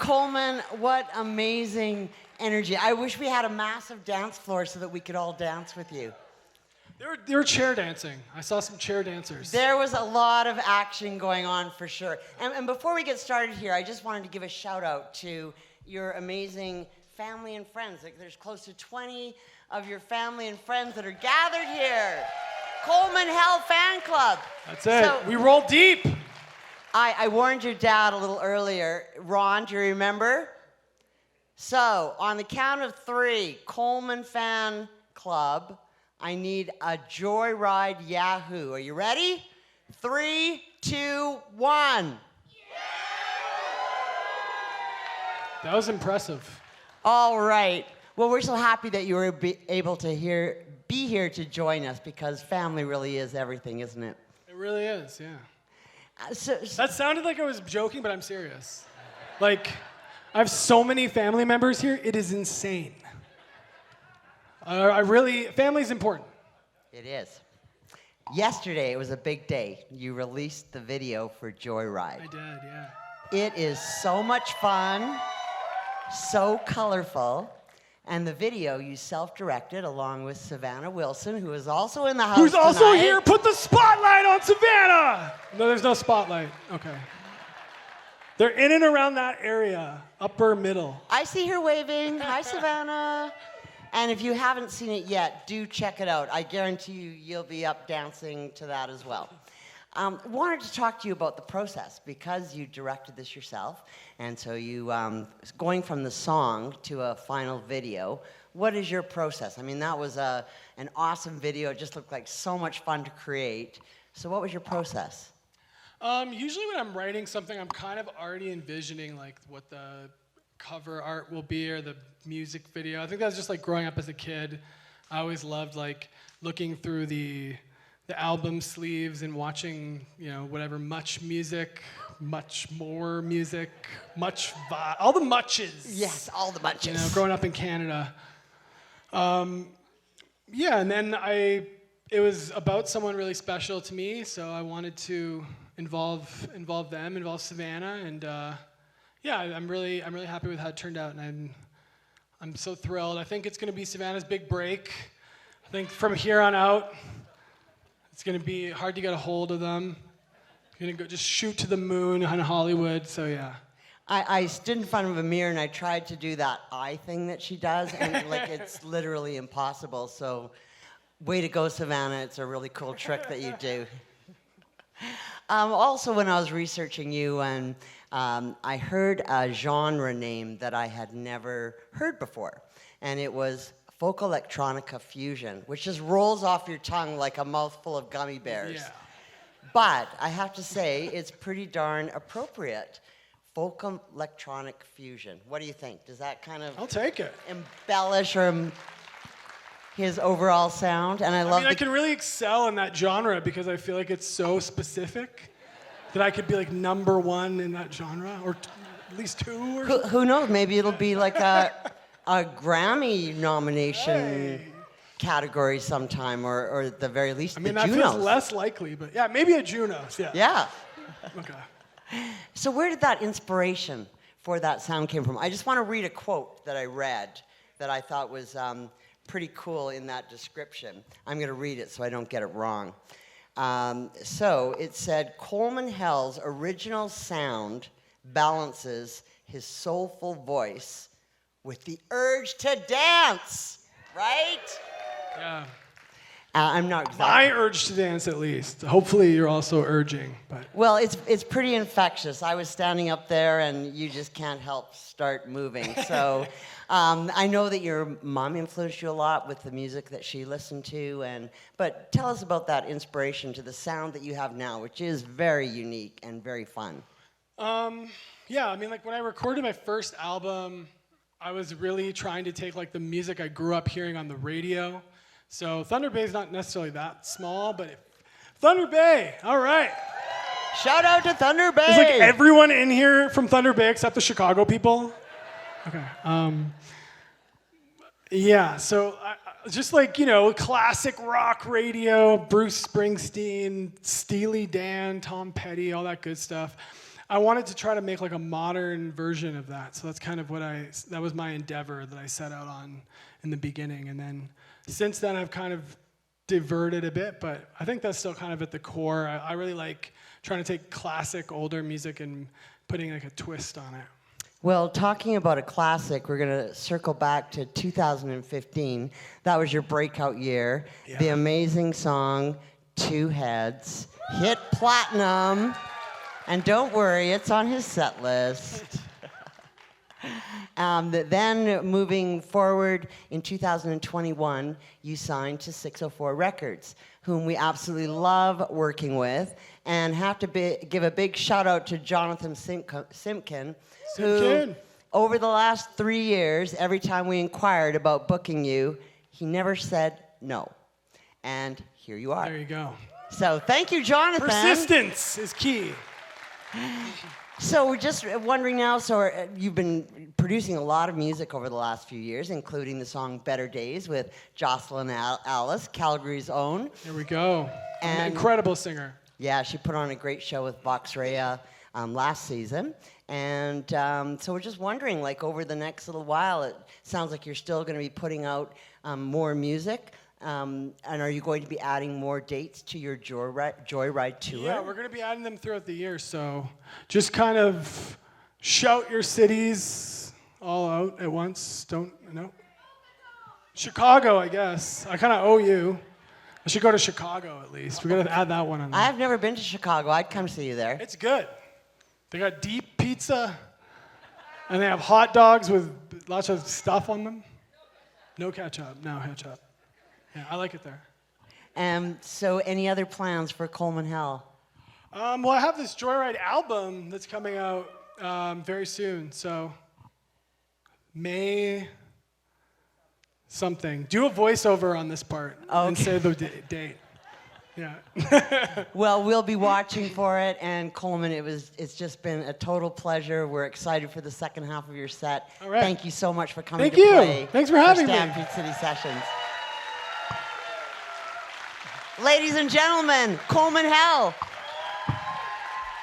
Coleman, what amazing energy. I wish we had a massive dance floor so that we could all dance with you. They were chair dancing. I saw some chair dancers. There was a lot of action going on for sure. And before we get started here, I just wanted to give a shout out to your amazing family and friends. Like, there's close to 20 of your family and friends that are gathered here. Coleman Hell Fan Club. That's it. So, we roll deep. I warned your dad a little earlier. Ron, do you remember? So, on the count of 3, Coleman Fan Club, I need a Joyride Yahoo. Are you ready? 3, 2, 1. That was impressive. All right. Well, we're so happy that you were able to be here to join us, because family really is everything, isn't it? It really is, yeah. So, That sounded like I was joking, but I'm serious. Like, I have so many family members here, it is insane. Family's important. it is. Yesterday, it was a big day. You released the video for Joyride. I did, yeah. It is so much fun, so colorful, and the video you self-directed along with Savannah Wilson, who is also in the house Who's also tonight. here? Put the spotlight on Savannah! No, there's no spotlight. Okay. They're in and around that area, upper middle. I see her waving. Hi, Savannah. And if you haven't seen it yet, do check it out. I guarantee you'll be up dancing to that as well. Wanted to talk to you about the process, because you directed this yourself, and so you going from the song to a final video. What is your process? I mean, that was an awesome video. It just looked like so much fun to create. So what was your process? Usually when I'm writing something, I'm kind of already envisioning like what the cover art will be or the music video. I think that's just like growing up as a kid. I always loved like looking through the album sleeves and watching, you know, whatever, much music, much more music, much vibe, all the muches. Yes, all the muches. You know, growing up in Canada. Yeah, and then it was about someone really special to me, so I wanted to involve Savannah, and yeah, I'm really happy with how it turned out, and I'm so thrilled. I think it's going to be Savannah's big break. I think from here on out, it's going to be hard to get a hold of them. Going to go just shoot to the moon in Hollywood. So yeah. I stood in front of a mirror and I tried to do that eye thing that she does, and like it's literally impossible. So, way to go, Savannah! It's a really cool trick that you do. Also, when I was researching you, and I heard a genre name that I had never heard before, and it was folk electronica fusion, which just rolls off your tongue like a mouthful of gummy bears. Yeah. But I have to say, it's pretty darn appropriate. Folk electronic fusion. What do you think? Does that kind of I'll take it. embellish or his overall sound? And I I can really excel in that genre because I feel like it's so specific that I could be like #1 in that genre, or at least 2 or who knows? Maybe it'll be like a Grammy nomination category sometime, or at the very least, I mean, the that Junos. feels less likely, but yeah, maybe a Junos, yeah. Yeah. Okay. So where did that inspiration for that sound came from? I just want to read a quote that I read that I thought was pretty cool in that description. I'm going to read it so I don't get it wrong. So it said, Coleman Hell's original sound balances his soulful voice with the urge to dance, right? Yeah. I'm not exactly. My urge to dance, at least. Hopefully, you're also urging, but. Well, it's pretty infectious. I was standing up there, and you just can't help start moving. So, I know that your mom influenced you a lot with the music that she listened to, but tell us about that inspiration to the sound that you have now, which is very unique and very fun. Yeah, I mean, like when I recorded my first album, I was really trying to take like the music I grew up hearing on the radio. So Thunder Bay is not necessarily that small, but Thunder Bay, all right. Shout out to Thunder Bay. Is like everyone in here from Thunder Bay except the Chicago people? Okay. Yeah, so just like, you know, classic rock radio, Bruce Springsteen, Steely Dan, Tom Petty, all that good stuff. I wanted to try to make like a modern version of that. So that's kind of that was my endeavor that I set out on in the beginning. And then since then I've kind of diverted a bit, but I think that's still kind of at the core. I really like trying to take classic older music and putting like a twist on it. Well, talking about a classic, we're going to circle back to 2015. That was your breakout year. Yeah. The amazing song, Two Heads, hit platinum. And don't worry, it's on his set list. Then moving forward in 2021, you signed to 604 Records, whom we absolutely love working with, and have to give a big shout out to Jonathan Simpkin, who over the last 3 years, every time we inquired about booking you, he never said no. And here you are. There you go. So thank you, Jonathan. Persistence is key. So we're just wondering now, so you've been producing a lot of music over the last few years, including the song Better Days with Jocelyn Alice, Calgary's own. There we go. An incredible singer. Yeah, she put on a great show with Vox Rea last season. And so we're just wondering, like over the next little while, it sounds like you're still going to be putting out more music. And are you going to be adding more dates to your Joyride tour? Yeah, we're going to be adding them throughout the year. So just kind of shout your cities all out at once. Chicago, I guess. I kind of owe you. I should go to Chicago at least. We're going to add that one on there. I've never been to Chicago. I'd come see you there. It's good. They got deep pizza, and they have hot dogs with lots of stuff on them. No ketchup. No ketchup. Yeah, I like it there. So any other plans for Coleman Hell? Well, I have this Joyride album that's coming out very soon. So May something. Do a voiceover on this part and say the date. Yeah. Well, we'll be watching for it. And Coleman, it's just been a total pleasure. We're excited for the second half of your set. All right. Thank you so much for coming Thank to you. play. Thanks for having me. Stampede City Sessions. Ladies and gentlemen, Coleman Hell.